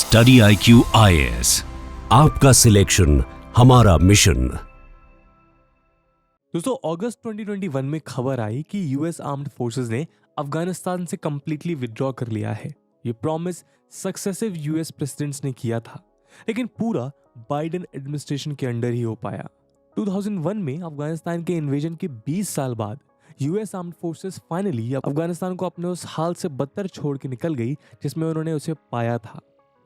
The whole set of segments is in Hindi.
स्टडी IQ IAS, आपका सिलेक्शन हमारा मिशन। दोस्तों अगस्त 2021 में खबर आई कि यूएस आर्म्ड फोर्सेस ने अफगानिस्तान से कंप्लीटली विथड्रॉ कर लिया है। ये प्रॉमिस सक्सेसिव यूएस प्रेसिडेंट्स ने किया था, लेकिन पूरा बाइडेन एडमिनिस्ट्रेशन के अंडर ही हो पाया। 2001 में अफगानिस्तान के इन्वेजन के 20 साल बाद US armed forces finally Afghanistan को अपने उस हाल से बदतर छोड़ के निकल गई जिसमें उन्होंने उसे पाया था।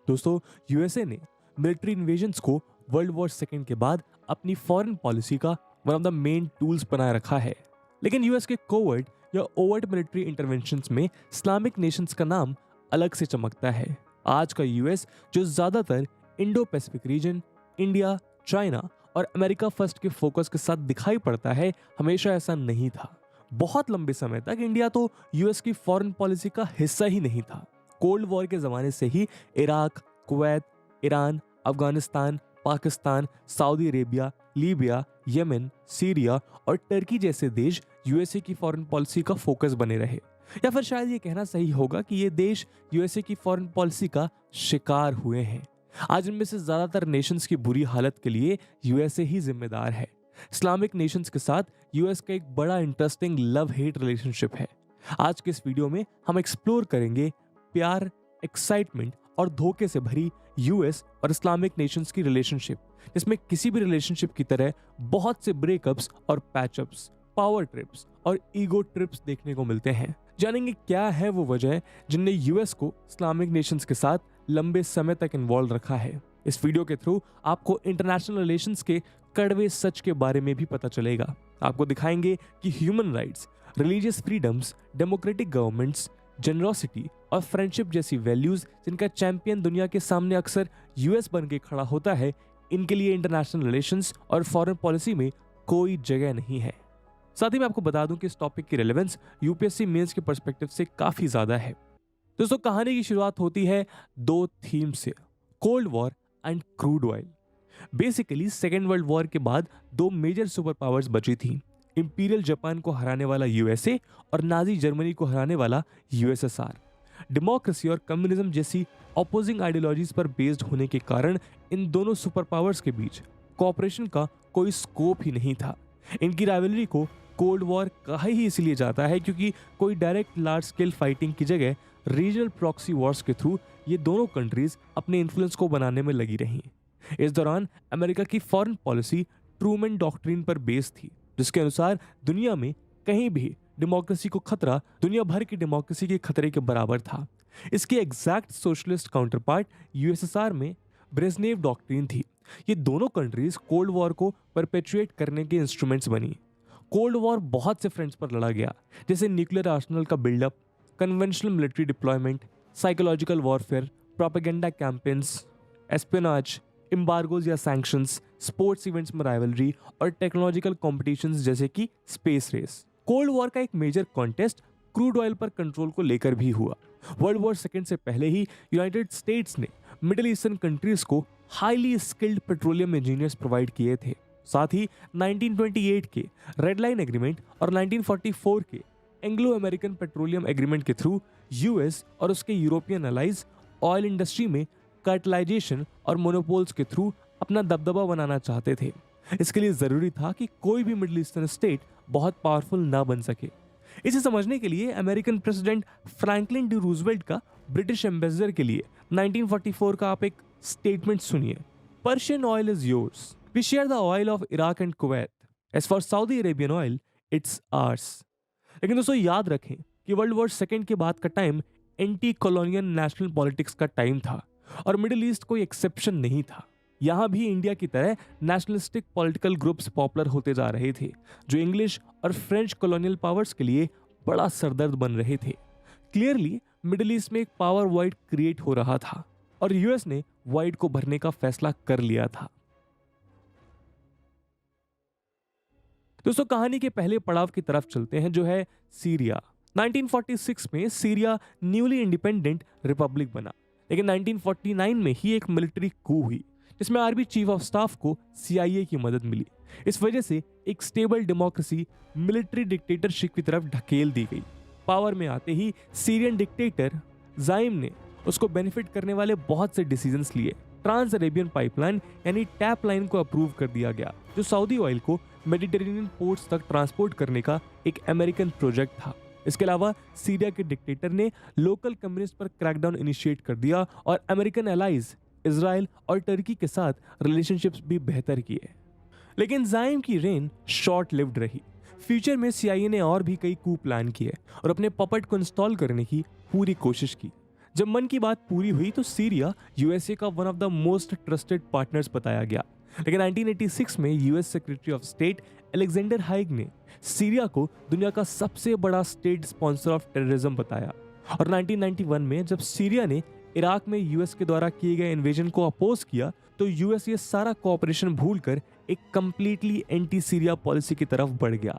दोस्तों यूएसए ने मिलिट्री इन्वेजन्स को वर्ल्ड वॉर सेकेंड के बाद अपनी फॉरेन पॉलिसी का one of the main tools बनाए रखा है, लेकिन यूएस के कोवर्ट या ओवर्ट मिलिट्री इंटरवेंशंस में इस्लामिक नेशंस का नाम अलग से चमकता है। आज का यूएस जो ज्यादातर Indo Pacific region, India, China और अमेरिका फर्स्ट के फोकस के साथ दिखाई पड़ता है, हमेशा ऐसा नहीं था। बहुत लंबे समय तक इंडिया तो यूएस की फॉरेन पॉलिसी का हिस्सा ही नहीं था। कोल्ड वॉर के जमाने से ही Iraq, Kuwait, Iran, Afghanistan, Pakistan, Saudi Arabia, Libya, Yemen, Syria और टर्की जैसे देश यूएसए की फॉरेन पॉलिसी का फोकस बने रहे, या फिर शायद ये कहना सही होगा कि ये देश यूएसए की फॉरेन पॉलिसी का शिकार हुए हैं। आज इनमें से ज्यादातर नेशंस की बुरी हालत के लिए यूएसए ही जिम्मेदार है। इस्लामिक नेशंस के साथ यूएस का एक बड़ा इंटरेस्टिंग लव हेट रिलेशनशिप है। आज के इस वीडियो में हम एक्सप्लोर करेंगे प्यार, एक्साइटमेंट और धोखे से भरी यूएस और इस्लामिक नेशंस की रिलेशनशिप, जिसमें किसी भी रिलेशनशिप की तरह बहुत से ब्रेकअप्स और पैचअप्स, पावर ट्रिप्स और ईगो ट्रिप्स देखने को मिलते हैं। जानेंगे क्या है वो वजह जिनने यूएस को इस्लामिक नेशंस के साथ लंबे समय तक इन्वॉल्व रखा है। इस वीडियो के थ्रू आपको इंटरनेशनल रिलेशंस के कड़वे सच के बारे में भी पता चलेगा। आपको दिखाएंगे कि human rights, religious freedoms, democratic governments, generosity और फ्रेंडशिप जैसी वैल्यूज जिनका चैंपियन दुनिया के सामने अक्सर यूएस बन के खड़ा होता है, इनके लिए इंटरनेशनल रिलेशंस और फॉरेन पॉलिसी में कोई जगह नहीं है। साथ ही मैं आपको बता दूं कि इस टॉपिक की रेलेवेंस यूपीएससी मेंस के पर्सपेक्टिव से काफी ज्यादा है। दोस्तों कहानी की शुरुआत होती है दो थीम से, cold war and crude oil. Basically second world war के बाद दो मेजर सुपर पावर्स बची थी, इंपीरियल जापान को हराने वाला यूएसए और नाजी जर्मनी को हराने वाला यूएसएसआर। डेमोक्रेसी और कम्युनिज्म जैसी ऑपोजिंग आइडियोलॉजीज पर बेस्ड होने के कारण इन दोनों सुपर पावर्स के बीच कोऑपरेशन का कोई स्कोप ही नहीं था। इनकी राइवलरी को कोल्ड वॉर कहा ही इसलिए जाता है क्योंकि कोई डायरेक्ट लार्ज स्केल फाइटिंग की जगह रीजनल प्रॉक्सी वॉर्स के थ्रू ये दोनों कंट्रीज अपने इन्फ्लुएंस को बनाने में लगी रहीं। इस दौरान अमेरिका की फॉरेन पॉलिसी ट्रूमैन डॉक्ट्रिन पर बेस्ड थी, जिसके अनुसार दुनिया में कहीं भी डेमोक्रेसी को खतरा दुनिया भर की डेमोक्रेसी के खतरे के बराबर था। इसके एग्जैक्ट सोशलिस्ट काउंटरपार्ट यूएसएसआर में ब्रेजनेव डॉक्ट्रिन थी। ये दोनों कंट्रीज कोल्ड वॉर को परपेचुएट करने के इंस्ट्रूमेंट्स बनी। कोल्ड वॉर बहुत से फ्रंट्स पर लड़ा गया, जैसे न्यूक्लियर आर्सेनल का buildup, conventional military deployment, psychological warfare, propaganda campaigns, espionage, embargoes या सैंक्शंस, स्पोर्ट्स इवेंट्स में राइवलरी और टेक्नोलॉजिकल कॉम्पिटिशंस जैसे कि स्पेस रेस। कोल्ड वॉर का एक मेजर कॉन्टेस्ट क्रूड ऑयल पर कंट्रोल को लेकर भी हुआ। वर्ल्ड वॉर सेकेंड से पहले ही यूनाइटेड स्टेट्स ने मिडिल ईस्टर्न कंट्रीज को highly skilled petroleum engineers provide किए थे। साथ ही 1928 के रेड लाइन एग्रीमेंट और 1944 के एंग्लो अमेरिकन पेट्रोलियम एग्रीमेंट के थ्रू यूएस और उसके यूरोपियन अलाइज ऑयल इंडस्ट्री में कार्टेलाइजेशन और मोनोपोल्स के थ्रू अपना दबदबा बनाना चाहते थे। इसके लिए जरूरी था कि कोई भी मिडिल ईस्टर्न स्टेट बहुत पावरफुल ना बन सके। इसे समझने के लिए American president Franklin D Roosevelt का ब्रिटिश एम्बेसडर के लिए 1944 का आप एक स्टेटमेंट सुनिए। Persian oil is yours, we share the oil of Iraq and Kuwait, as for Saudi Arabian oil it's ours. लेकिन दोस्तों याद रखें कि वर्ल्ड वॉर सेकेंड के बाद का time anti colonial national politics का टाइम था और मिडिल ईस्ट कोई एक्सेप्शन नहीं था। यहाँ भी इंडिया की तरह नेशनलिस्टिक पॉलिटिकल ग्रुप्स पॉपुलर होते जा रहे थे, जो इंग्लिश और फ्रेंच कॉलोनियल पावर्स के लिए बड़ा सरदर्द बन रहे थे। क्लियरली मिडिल ईस्ट में एक पावर वॉइड क्रिएट हो रहा था और यूएस ने वॉइड को भरने का फैसला कर लिया था। दोस्तों कहानी के पहले पड़ाव की तरफ चलते हैं, जो है सीरिया। 1946 में सीरिया न्यूली इंडिपेंडेंट रिपब्लिक बना, लेकिन 1949 में ही एक मिलिट्री कू हुई जिसमें आर्मी चीफ ऑफ स्टाफ को CIA की मदद मिली। इस वजह से एक स्टेबल डेमोक्रेसी मिलिट्री डिक्टेटरशिप की तरफ ढकेल दी गई। पावर में आते ही सीरियन डिक्टेटर जाइम ने उसको बेनिफिट करने वाले बहुत से डिसीजंस लिए। ट्रांस अरेबियन पाइपलाइन यानी टैप लाइन को अप्रूव कर दिया गया, जो सऊदी ऑयल को मेडिटेरेनियन पोर्ट्स तक ट्रांसपोर्ट करने का एक अमेरिकन प्रोजेक्ट था। इसके अलावा सीरिया के डिक्टेटर ने लोकल कम्युनिस्ट पर क्रैकडाउन इनिशिएट कर दिया और अमेरिकन एलाइज इजराइल और टर्की के साथ रिलेशनशिप्स भी बेहतर किए। लेकिन जाइम की रेन शॉर्ट लिव्ड रही। फ्यूचर में CIA ने और भी कई कू प्लान किए और अपने पपट को इंस्टॉल करने की पूरी कोशिश की। जब मन की बात पूरी हुई तो सीरिया USA का one of the most trusted partners बताया गया। लेकिन 1986 में US secretary of state Alexander Haig ने सीरिया को दुनिया का सबसे बड़ा स्टेट स्पॉन्सर ऑफ टेररिज्म बताया। और 1991 में जब सीरिया ने इराक में US के द्वारा किए गए इन्वेजन को अपोज किया तो US ये सारा कोऑपरेशन भूलकर एक कंप्लीटली एंटी सीरिया पॉलिसी की तरफ बढ़ गया।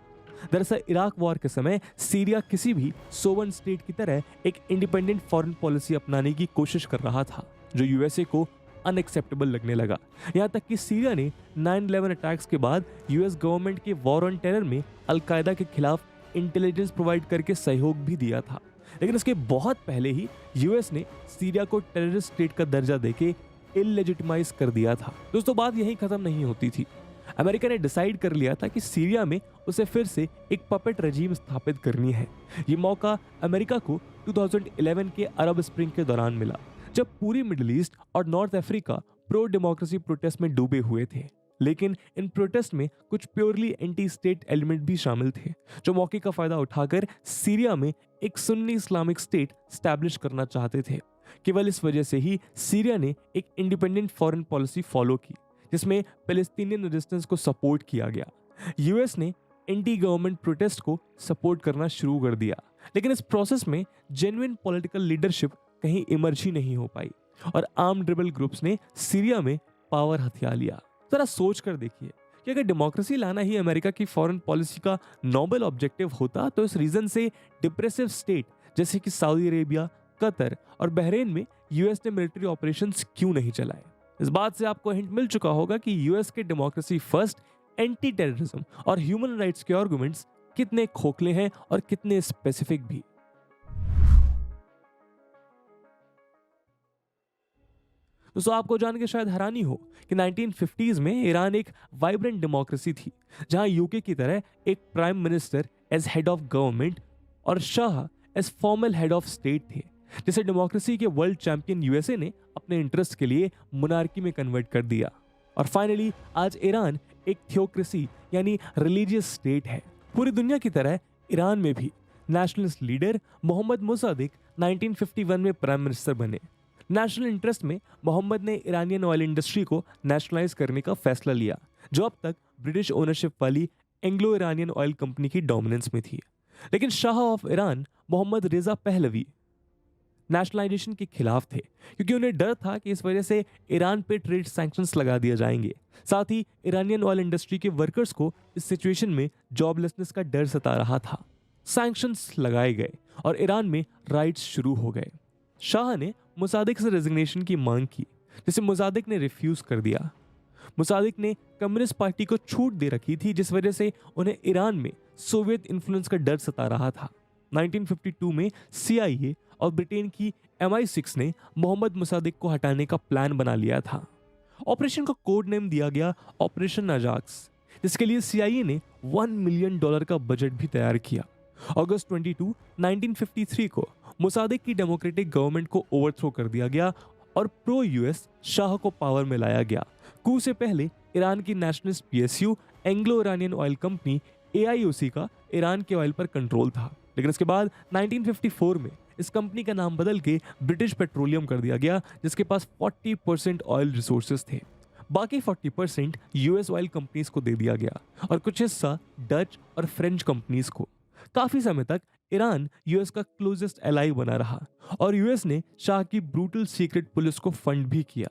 दरअसल इराक वॉर के समय सीरिया किसी भी सोवन स्टेट की तरह एक इंडिपेंडेंट फॉरेन पॉलिसी अपनाने की कोशिश कर रहा था, जो USA को अनएक्सेप्टेबल लगने लगा। यहाँ तक कि सीरिया ने 9/11 अटैक्स के बाद US गवर्नमेंट के वॉर ऑन टेरर में अलकायदा के खिलाफ इंटेलिजेंस प्रोवाइड करके सहयोग भी दिया था। लेकिन इसके बहुत पहले ही US ने सीरिया को टेररिस्ट स्टेट का दर्जा देके इलेजिटिमाइज कर दिया था। दोस्तों, बात यहीं खत्म नहीं होती थी। अमेरिका ने डिसाइड कर लिया था कि सीरिया में उसे फिर से एक पपेट रजीम स्थापित करनी है। ये मौका अमेरिका को 2011 के अरब स्प्रिंग के दौरान मिला, जब पूरी मिडिल ईस्ट और north Africa pro democracy protest में डूबे हुए थे। लेकिन इन प्रोटेस्ट में कुछ प्योरली एंटी स्टेट एलिमेंट भी शामिल थे, जो मौके का फायदा उठाकर सीरिया में एक सुन्नी इस्लामिक स्टेट स्टैब्लिश करना चाहते थे। केवल इस वजह से ही सीरिया ने एक इंडिपेंडेंट फॉरेन पॉलिसी फॉलो की, जिसमें पैलेस्टीनियन रेजिस्टेंस को सपोर्ट किया गया। US ने एंटी गवर्नमेंट प्रोटेस्ट को सपोर्ट करना शुरू कर दिया, लेकिन इस प्रोसेस में जेन्युइन पॉलिटिकल लीडरशिप कहीं इमर्ज ही नहीं हो पाई और आर्म्ड रिबेल ग्रुप्स ने सीरिया में पावर हथिया लिया। जरा सोच कर देखिए कि अगर डेमोक्रेसी लाना ही अमेरिका की फॉरेन पॉलिसी का नोबल ऑब्जेक्टिव होता तो इस रीजन से डिप्रेसिव स्टेट जैसे कि सऊदी अरेबिया, कतर और बहरीन में US ने मिलिट्री ऑपरेशंस क्यों नहीं चलाए। इस बात से आपको हिंट मिल चुका होगा कि US के डेमोक्रेसी फर्स्ट, एंटी टेररिज्म और ह्यूमन राइट्स के आर्गुमेंट्स कितने खोखले हैं और कितने स्पेसिफिक भी। दोस्तों, आपको जान के शायद हैरानी हो कि 1950s में ईरान एक वाइब्रेंट डेमोक्रेसी थी, जहां UK की तरह एक prime minister as head of government और शाह as formal head of state थे, जिसे डेमोक्रेसी के वर्ल्ड चैंपियन USA ने अपने इंटरेस्ट के लिए मोनार्की में कन्वर्ट कर दिया। और फाइनली आज ईरान एक थियोक्रेसी यानी रिलीजियस स्टेट है। पूरी दुनिया की तरह ईरान में भी नेशनलिस्ट लीडर मोहम्मद मुसादिक 1951 में प्राइम मिनिस्टर बने। नेशनल इंटरेस्ट में मोहम्मद ने ईरानियन ऑयल इंडस्ट्री को नेशनलाइज करने का फैसला लिया, जो अब तक ब्रिटिश ओनरशिप वाली एंग्लो ईरानियन ऑयल कंपनी की डोमिनेंस में थी। लेकिन शाह ऑफ ईरान मोहम्मद रेजा पहलवी नेशनलाइजेशन के खिलाफ थे, क्योंकि उन्हें डर था कि इस वजह से ईरान पे ट्रेड सैंक्शंस लगा दिए जाएंगे। साथ ही ईरानियन ऑयल इंडस्ट्री के वर्कर्स को इस सिचुएशन में जॉबलेसनेस का डर सता रहा था। सैंक्शंस लगाए गए और ईरान में राइट्स शुरू हो गए। शाह ने मुसादिक से रेजिग्नेशन की मांग की, जिसे मुसादिक ने रिफ्यूज कर दिया। मुसादिक ने कम्युनिस्ट पार्टी को छूट दे रखी थी, जिस वजह से उन्हें ईरान में सोवियत इन्फ्लुएंस का डर सता रहा था। 1952 में CIA और ब्रिटेन की MI6 ने मोहम्मद मुसादिक को हटाने का प्लान बना लिया था। ऑपरेशन का कोड नेम दिया गया ऑपरेशन अजाक्स, जिसके लिए CIA ने $1 मिलियन का बजट भी तैयार किया। अगस्त 22, 1953 को मुसादिक की डेमोक्रेटिक गवर्नमेंट को ओवरथ्रो कर दिया गया और प्रो US शाह को पावर में लाया गया। कू से पहले ईरान की nationalist PSU Anglo Iranian oil company AIOC का ईरान के ऑयल पर कंट्रोल था, लेकिन इसके बाद 1954 में इस कंपनी का नाम बदल के ब्रिटिश पेट्रोलियम कर दिया गया, जिसके पास 40% ऑयल रिसोर्सेज थे। बाकी 40% US ऑयल कंपनीज को दे दिया गया और कुछ हिस्सा डच और फ्रेंच कंपनीज को। काफी समय तक ईरान US का क्लोजेस्ट एलाई बना रहा और US ने शाह की ब्रूटल सीक्रेट पुलिस को फंड भी किया।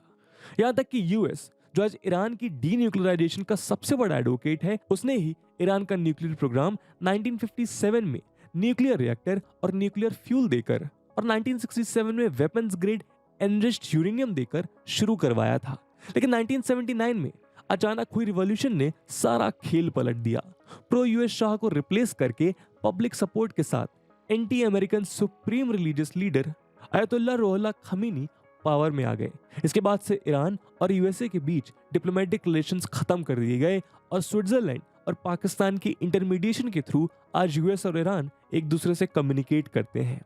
यहाँ तक कि US, जो आज ईरान की डीन्यूक्लियराइजेशन का सबसे बड़ा एडवोकेट है, उसने ही ईरान का न्यूक्लियर प्रोग्राम 1957 में न्यूक्लियर रिएक्टर और न्यूक्लियर फ्यूल देकर और 1967 में वेपन्स ग्रेड एनरिच्ड यूरेनियम देकर शुरू करवाया था। लेकिन 1979 में अचानक हुई रिवॉल्यूशन ने सारा खेल पलट दिया। प्रो US शाह को रिप्लेस करके पब्लिक सपोर्ट के साथ anti American supreme religious leader अयतुल्ला Ruhollah Khomeini power में आ गए। इसके बाद से ईरान और यूएसए के बीच डिप्लोमेटिक रिलेशंस खत्म कर दिए गए और स्विट्जरलैंड और पाकिस्तान की इंटरमीडिएशन के थ्रू आज यूएस और ईरान एक दूसरे से कम्युनिकेट करते हैं।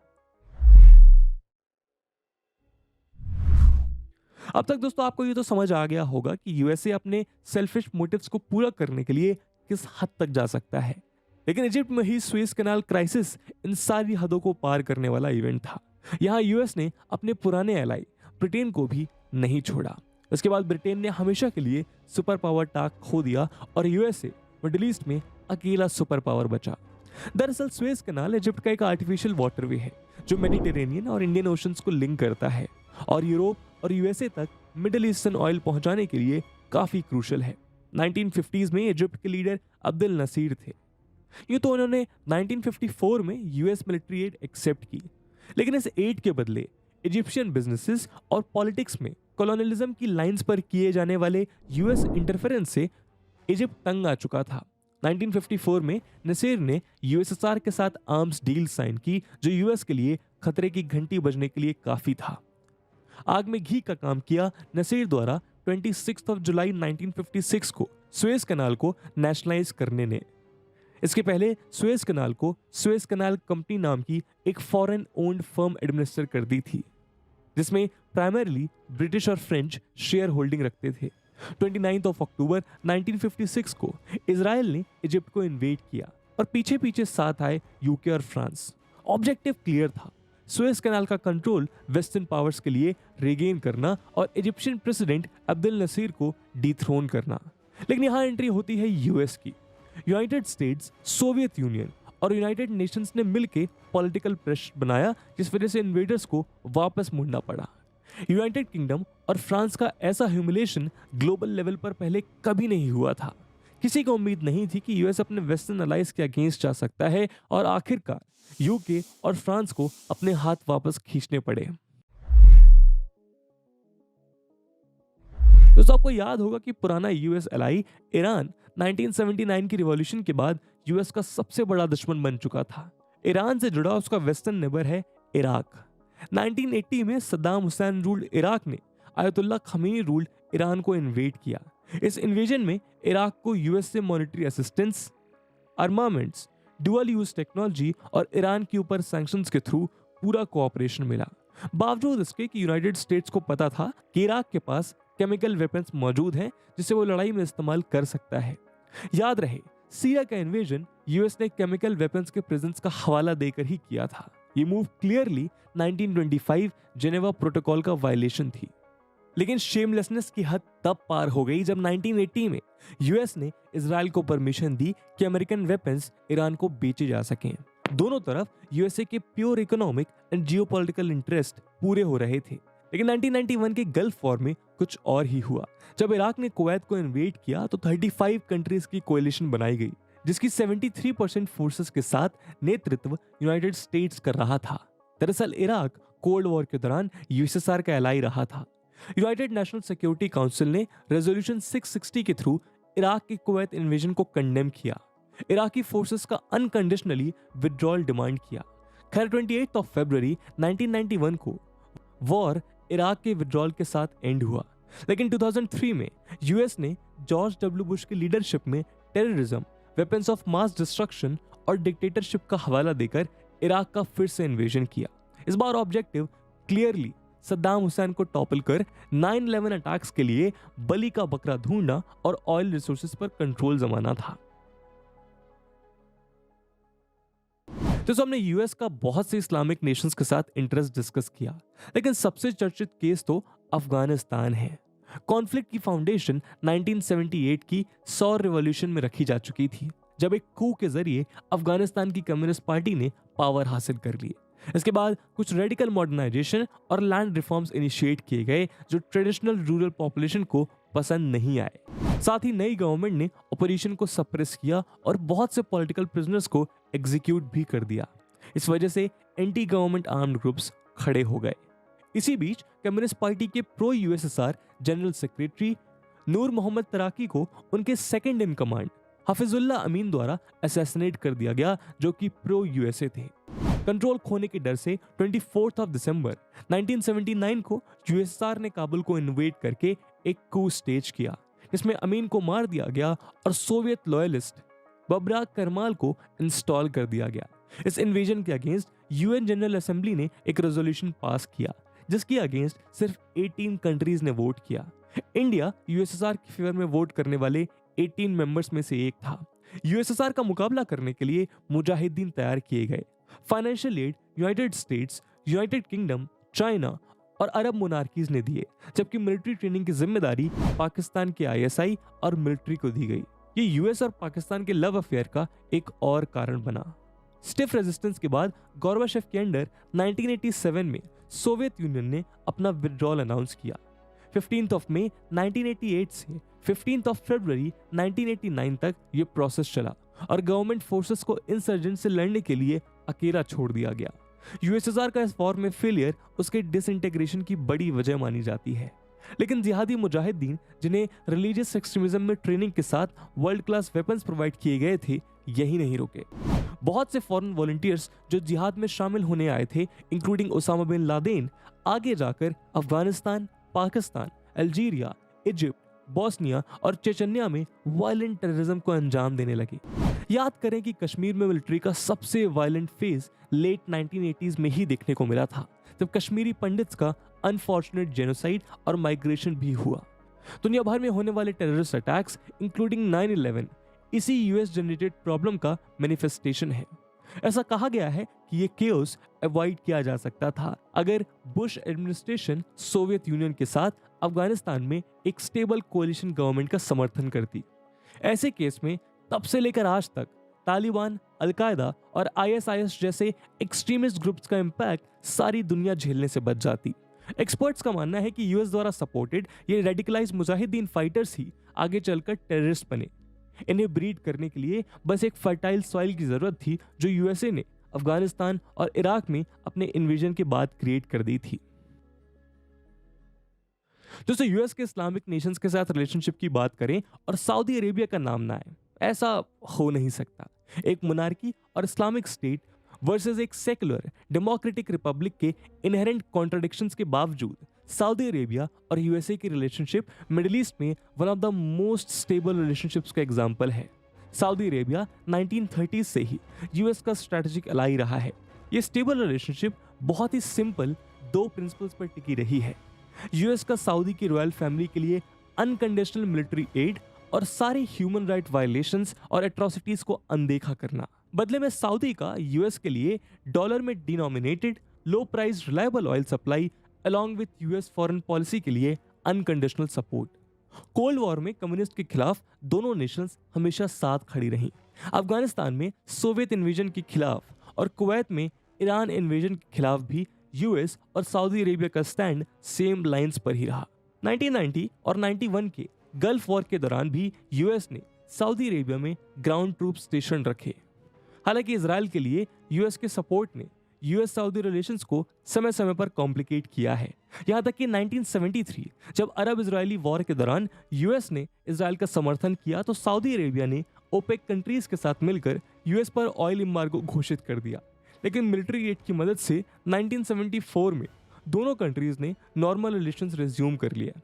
अब तक दोस्तों आपको ये तो समझ आ गया होगा कि यूएसए अपने सेल्फिश मोटिव्स को पूरा करने के लिए किस हद तक जा सकता है, लेकिन इजिप्ट में ही सुएज कैनाल क्राइसिस इन सारी हदों को पार करने वाला इवेंट था। यहाँ यूएस ने अपने पुराने एलाई ब्रिटेन को भी नहीं छोड़ा। इसके बाद ब्रिटेन ने हमेशा के लिए सुपर पावर टाक खो दिया और यूएसए मिडिल ईस्ट में अकेला सुपर पावर बचा। दरअसल सुएज कैनाल इजिप्ट का एक आर्टिफिशियल वाटरवे है जो मेडिटेरेनियन और इंडियन ओशंस को लिंक करता है और यूरोप और यूएसए तक मिडिल ईस्टर्न ऑयल पहुंचाने के लिए काफी क्रूशल है। 1950s में इजिप्ट के लीडर अब्दुल नसीर थे। यूं तो उन्होंने 1954 में यूएस मिलिट्री एड एक्सेप्ट की, लेकिन इस एड के बदले इजिप्शियन बिजनेसेस और पॉलिटिक्स में कॉलोनियलिज्म की लाइंस पर किए जाने वाले यूएस इंटरफेरेंस से इजिप्ट तंग आ चुका था। 1954 में नसीर ने यूएसएसआर के साथ आर्म्स डील साइन की जो यूएस के लिए खतरे की घंटी बजने के लिए काफी था। आग में घी का काम किया नसीर द्वारा 26 जुलाई 1956 को सुएज कैनाल को नेशनलाइज करने ने। इसके पहले सुएज कैनाल को सुएज कैनाल कंपनी नाम की एक फॉरेन ओन्ड फर्म एडमिनिस्टर कर दी थी, जिसमें प्राइमरीली ब्रिटिश और फ्रेंच शेयर होल्डिंग रखते थे। 29 अक्टूबर 1956 को इजराइल ने इजिप्ट को इन्वेड किया और पीछे पीछे साथ आए यूके और फ्रांस। ऑब्जेक्टिव क्लियर था, सुएज कैनाल का कंट्रोल वेस्टर्न पावर्स के लिए रिगेन करना और इजिप्शियन प्रेसिडेंट अब्दुल नसीर को डिथ्रोन करना। लेकिन यहाँ एंट्री होती है यूएस की। यूनाइटेड स्टेट्स, सोवियत यूनियन और यूनाइटेड नेशंस ने मिलकर पॉलिटिकल प्रेशर बनाया, जिस वजह से इन्वेडर्स को वापस मुड़ना पड़ा। यूनाइटेड किंगडम और फ्रांस का ऐसा ह्यूमिलेशन ग्लोबल लेवल पर पहले कभी नहीं हुआ था। किसी को उम्मीद नहीं थी कि यूएस अपने वेस्टर्न अलाइज के अगेंस्ट जा सकता है और आखिरकार यूके और फ्रांस को अपने हाथ वापस खींचने पड़े। दोस्तों आपको याद होगा कि पुराना यूएस एलाई ईरान 1979 की रिवॉल्यूशन के बाद यूएस का सबसे बड़ा दुश्मन बन चुका था। ईरान से जुड़ा उसका वेस्टर्न नेबर है इराक। 1980 में सद्दाम हुसैन रूल्ड इराक ने अयतुल्ला खमीनी रूल्ड ईरान को इन्वेड किया। इस इन्वेजन में इराक को यूएस से monetary assistance, armaments, dual use technology और ईरान के ऊपर सैंक्शंस के थ्रू पूरा कोऑपरेशन मिला। बावजूद इसके कि यूनाइटेड स्टेट्स को पता था कि इराक के पास केमिकल वेपन्स मौजूद हैं जिसे वो लड़ाई में इस्तेमाल कर सकता है। याद रहे, सीरिया का इन्वेजन यूएस ने केमिकल वेपन्स के प्रेजेंस का हवाला देकर ही किया था। ये मूव क्लियरली 1925 जेनेवा प्रोटोकॉल का वायलेशन थी। लेकिन शेमलेसनेस की हद तब पार हो गई जब 1980 में यूएस ने इजराइल को परमिशन दी कि अमेरिकन वेपन्स ईरान को बेचे जा सकें। दोनों तरफ यूएसए के pure economic and geopolitical interest पूरे हो रहे थे। लेकिन 1991 के गल्फ वॉर में कुछ और ही हुआ। जब इराक ने कुवैत को इन्वेड किया तो 35 कंट्रीज की कोएलिशन बनाई गई, जिसकी 73% फोर्सेस के साथ नेतृत्व यूनाइटेड स्टेट्स कर रहा था। दरअसल इराक कोल्ड वॉर के दौरान यूएसएसआर का एलाई रहा था। यूनाइटेड नेशनल सिक्योरिटी काउंसिल ने रेजोल्यूशन 660 के थ्रू इराक के कुवैत इन्वेजन को कंडेम किया। इराकी फोर्सेस का अनकंडीशनली विड्रॉल डिमांड किया। खैर 28 फरवरी 1991 को वॉर इराक के विड्रॉल के साथ एंड हुआ। लेकिन 2003 में यूएस ने जॉर्ज डब्ल्यू बुश की लीडरशिप में terrorism, weapons of mass destruction और डिक्टेटरशिप का हवाला देकर इराक का फिर से इन्वेजन किया। इस बार ऑब्जेक्टिव क्लियरली सद्दाम हुसैन को टॉपल कर 9/11 अटैक्स के लिए बलि का बकरा ढूंढना और ऑयल रिसोर्सेज पर कंट्रोल जमाना था। तो हमने यूएस का बहुत से इस्लामिक नेशंस के साथ इंटरेस्ट डिस्कस किया, लेकिन सबसे चर्चित केस तो अफगानिस्तान है। कॉन्फ्लिक्ट की फाउंडेशन 1978 की सौर रिवॉल्यूशन में रखी जा चुकी थी, जब एक कू के जरिए अफगानिस्तान की कम्युनिस्ट पार्टी ने पावर हासिल कर ली। इसके बाद कुछ रेडिकल मॉडर्नाइजेशन और लैंड रिफॉर्म्स इनिशिएट किए गए जो ट्रेडिशनल रूरल पॉपुलेशन को पसंद नहीं आए। साथ ही नई गवर्नमेंट ने ऑपरेशन को सप्रेस किया और बहुत से पॉलिटिकल प्रिजनर्स को एग्जीक्यूट भी कर दिया। इस वजह से एंटी गवर्नमेंट आर्म्ड ग्रुप्स खड़े हो गए। इसी बीच कम्युनिस्ट पार्टी के प्रो यूएसएसआर जनरल सेक्रेटरी नूर मोहम्मद तराकी को उनके सेकंड इन कमांड हफिजुल्लाह अमीन द्वारा असैसिनेट कर दिया गया, जो कि प्रो यूएसए थे। कंट्रोल खोने के डर से 24 दिसंबर 1979 को यूएसएसआर ने काबुल को इन्वेड करके एक कू स्टेज किया, जिसमें अमीन को मार दिया गया और सोवियत लॉयलिस्ट बबराक करमाल को इंस्टॉल कर दिया गया। इस इन्वेजन के अगेंस्ट यूएन जनरल असेंबली ने एक रेजोल्यूशन पास किया, जिसके अगेंस्ट सिर्फ 18 कंट्रीज ने वोट किया। इंडिया यूएसएसआर के फेवर में वोट करने वाले 18 मेंबर्स में से एक था। यूएसएसआर का मुकाबला करने के लिए मुजाहिदीन तैयार किए गए। Financial aid United states, United kingdom, China और अरब मोनार्कीज ने दिए, जबकि मिलिट्री ट्रेनिंग की जिम्मेदारी पाकिस्तान के आईएसआई और मिलिट्री को दी गई। ये यूएस और पाकिस्तान के लव अफेयर का एक और कारण बना। स्टिफ रेजिस्टेंस के बाद गोर्बाचेव के अंडर 1987 में सोवियत यूनियन ने अपना विड्रॉल अनाउंस किया। 15 मई 1988 से 15 फरवरी 1989 तक ये प्रोसेस चला और गवर्नमेंट फोर्सेस को इंसर्जेंट से लड़ने के लिए अकेला छोड़ दिया गया। यूएसएसआर का इस वॉर में फेलियर उसके डिसइंटीग्रेशन की बड़ी वजह मानी जाती है। लेकिन जिहादी मुजाहिदीन, जिन्हें रिलीजियस एक्सट्रीमिज्म में ट्रेनिंग के साथ वर्ल्ड क्लास वेपन्स प्रोवाइड किए गए थे, यही नहीं रुके। बहुत से फॉरेन वॉलंटियर्स जो जिहाद में शामिल होने आए थे, इंक्लूडिंग ओसामा बिन लादेन, आगे जाकर Afghanistan, Pakistan, Algeria, Egypt, Bosnia और चेचन्या में वायलेंट टेररिज्म को अंजाम देने लगे। याद करें कि कश्मीर में मिलिट्री का सबसे वायलेंट फेज लेट 1980s में ही देखने को मिला था, जब कश्मीरी पंडित्स का अनफॉर्चुनेट जेनोसाइड और माइग्रेशन भी हुआ। दुनिया भर में होने वाले टेररिस्ट अटैक्स, इंक्लूडिंग 9/11, इसी यूएस जनरेटेड प्रॉब्लम का मैनिफेस्टेशन है। ऐसा कहा गया है कि ये केओस अवॉइड किया जा सकता था अगर बुश एडमिनिस्ट्रेशन सोवियत यूनियन के साथ अफगानिस्तान में एक स्टेबल कोalition गवर्नमेंट का समर्थन करती। ऐसे केस में तब से लेकर आज तक तालिबान, अलकायदा और आईएसआईएस जैसे एक्सट्रीमिस्ट ग्रुप्स का इम्पैक्ट सारी दुनिया झेलने से बच जाती। एक्सपर्ट्स का मानना है कि यूएस द्वारा सपोर्टेड ये रेडिकलाइज्ड मुजाहिदीन फाइटर्स ही आगे चलकर टेररिस्ट बने। इन्हें ब्रीड करने के लिए बस एक फर्टाइल सॉइल की जरूरत थी, जो यूएसए ने अफगानिस्तान और इराक में अपने इन्वेजन के बाद क्रिएट कर दी थी। दोस्तों, यूएस के इस्लामिक नेशंस के साथ रिलेशनशिप की बात करें और सऊदी अरेबिया का नाम ना आए, ऐसा हो नहीं सकता। एक मोनार्की और इस्लामिक स्टेट वर्सेस एक सेकुलर डेमोक्रेटिक रिपब्लिक के इनहेरेंट कॉन्ट्रडिक्शंस के बावजूद सऊदी अरेबिया और यूएसए की रिलेशनशिप मिडिल ईस्ट में one of the most stable relationships का एग्जांपल है। सऊदी अरेबिया 1930s से ही यूएस का स्ट्रेटेजिक अलाई रहा है। ये स्टेबल रिलेशनशिप बहुत ही सिंपल दो प्रिंसिपल्स पर टिकी रही है। यूएस का सऊदी की रॉयल फैमिली के लिए अनकंडीशनल मिलिट्री एड और सारी ह्यूमन राइट वायलेशंस और एट्रोसिटीज को अनदेखा करना। बदले में सऊदी का यूएस के लिए डॉलर में denominated low price reliable oil supply along with US foreign policy के लिए अनकंडीशनल सपोर्ट। कोल्ड वॉर में कम्युनिस्ट के खिलाफ दोनों नेशंस हमेशा साथ खड़ी रहीं। अफगानिस्तान में सोवियत इन्वेजन के खिलाफ और कुवैत में ईरान इन्वेजन के खिलाफ भी यूएस और सऊदी अरेबिया का स्टैंड सेम लाइंस पर ही रहा। 1990 और 91 के गल्फ वॉर के दौरान भी यूएस ने सऊदी अरेबिया में ग्राउंड ट्रूप स्टेशन रखे। हालांकि इजराइल के लिए यूएस के सपोर्ट ने यूएस सऊदी रिलेशंस को समय समय पर कॉम्प्लिकेट किया है। यहां तक कि 1973 जब अरब इजरायली वॉर के दौरान यूएस ने इजराइल का समर्थन किया, तो सऊदी अरेबिया ने ओपेक कंट्रीज के साथ मिलकर यूएस पर ऑयल एम्बार्गो घोषित कर दिया। लेकिन मिलिट्री एड की मदद से 1974 में दोनों कंट्रीज ने नॉर्मल रिलेशंस रिज्यूम कर लिया।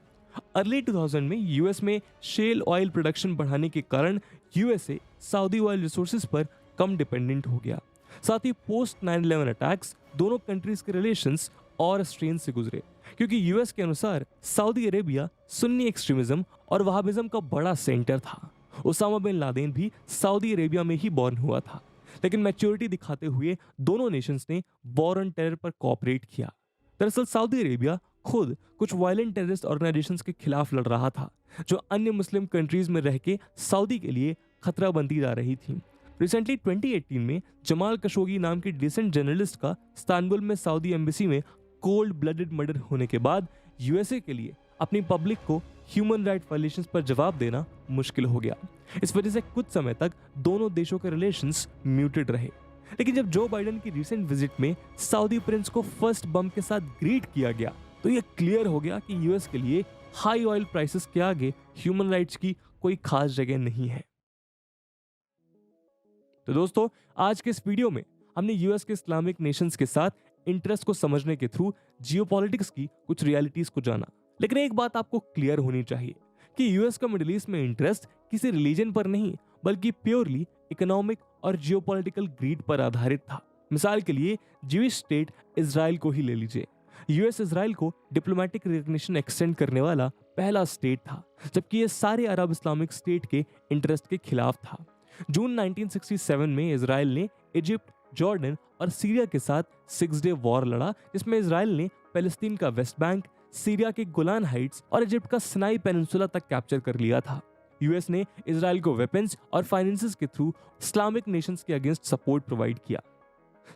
अर्ली 2000 में यूएस में शेल ऑयल प्रोडक्शन बढ़ाने के कारण यूएसए सऊदी ऑयल रिसोर्सेज पर कम डिपेंडेंट हो गया। साथ ही पोस्ट 9/11 अटैक्स दोनों कंट्रीज के रिलेशंस और स्ट्रेन से गुजरे, क्योंकि यूएस के अनुसार सऊदी अरेबिया सुन्नी एक्सट्रीमिज्म और वहाबिज्म का बड़ा सेंटर था। ओसामा बिन लादेन भी सऊदी अरेबिया में ही बॉर्न हुआ था, लेकिन मैच्योरिटी दिखाते हुए दोनों नेशंस ने वॉर ऑन टेरर पर कोऑपरेट किया। दरअसल सऊदी अरेबिया खुद कुछ वायलेंट टेररिस्ट ऑर्गेनाइजेशंस के खिलाफ लड़ रहा था, जो अन्य मुस्लिम कंट्रीज में रह के सऊदी के लिए खतरा बनती जा रही थी। रिसेंटली 2018 में जमाल खशोगी नाम के डिसेंट जर्नलिस्ट का इस्तांबुल में सऊदी एम्बेसी में कोल्ड ब्लडेड मर्डर होने के बाद यूएसए के लिए अपनी पब्लिक को ह्यूमन राइट वायलेशंस पर जवाब देना मुश्किल हो गया। इस वजह से कुछ समय तक दोनों देशों के रिलेशंस म्यूटेड रहे। लेकिन जब जो बाइडेन की रिसेंट विजिट में सऊदी प्रिंस को फर्स्ट बम के साथ ग्रीट किया गया, तो ये क्लियर हो गया कि यूएस के लिए हाई ऑयल प्राइसेस के आगे ह्यूमन राइट्स की कोई खास जगह नहीं है। तो दोस्तों, आज के इस वीडियो में हमने यूएस के इस्लामिक नेशंस के साथ इंटरेस्ट को समझने के थ्रू जियोपॉलिटिक्स की कुछ रियलिटीज को जाना। लेकिन एक बात आपको क्लियर होनी चाहिए कि यूएस का मिडिल ईस्ट में इंटरेस्ट किसी रिलीजन पर नहीं बल्कि प्योरली इकोनॉमिक और जियोपॉलिटिकल ग्रीड पर आधारित था। मिसाल के लिए ज्यूइश स्टेट इजराइल को ही ले लीजिए। यूएस इजराइल को डिप्लोमेटिक रिकॉग्निशन एक्सटेंड करने वाला पहला स्टेट था, जबकि ये सारे अरब इस्लामिक स्टेट के इंटरेस्ट के खिलाफ था। जून 1967 में इजराइल ने इजिप्ट, जॉर्डन और सीरिया के साथ 6 डे वॉर लड़ा, जिसमें इजराइल ने पैलेस्टीन का वेस्ट बैंक, सीरिया के गोलान हाइट्स और इजिप्ट का सिनाई पेनिनसुला तक कैप्चर कर लिया था। यूएस ने इजराइल को वेपन्स और फाइनेंसेस के थ्रू इस्लामिक नेशंस के अगेंस्ट सपोर्ट प्रोवाइड किया।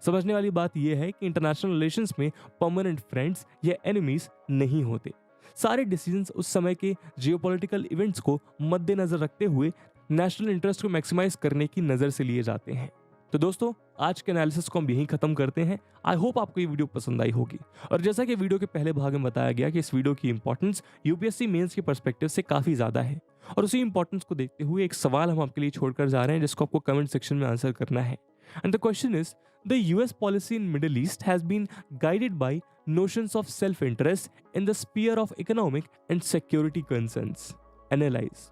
समझने वाली बात यह है कि इंटरनेशनल रिलेशंस में परमानेंट फ्रेंड्स या एनिमीज नहीं होते। सारे डिसीजंस उस समय के जियोपॉलिटिकल इवेंट्स को मद्देनजर रखते हुए नेशनल इंटरेस्ट को मैक्सिमाइज करने की नजर से लिए जाते हैं। तो दोस्तों, आज के एनालिसिस को हम यहीं खत्म करते हैं। आई होप आपको ये वीडियो पसंद आई होगी, और जैसा कि वीडियो के पहले भाग में बताया गया कि इस वीडियो की इंपॉर्टेंस यूपीएससी मेंस के पर्सपेक्टिव से काफी ज्यादा है, और उसी इंपॉर्टेंस को देखते हुए एक सवाल हम आपके लिए छोड़कर जा रहे हैं जिसको आपको कमेंट सेक्शन में आंसर करना है। And the question is, the US policy in middle east has been guided by notions of self-interest in the sphere of economic and security concerns. Analyze.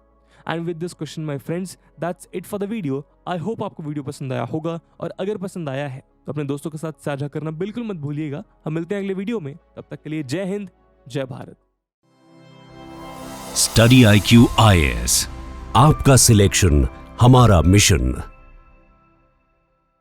And with this question, my friends, that's it for the video. I hope आपको वीडियो पसंद आया होगा, और अगर पसंद आया है तो अपने दोस्तों के साथ साझा करना बिल्कुल मत भूलिएगा। हम मिलते हैं अगले वीडियो में, तब तक के लिए जय हिंद, जय भारत। स्टडी IQ IAS, आपका सिलेक्शन हमारा मिशन।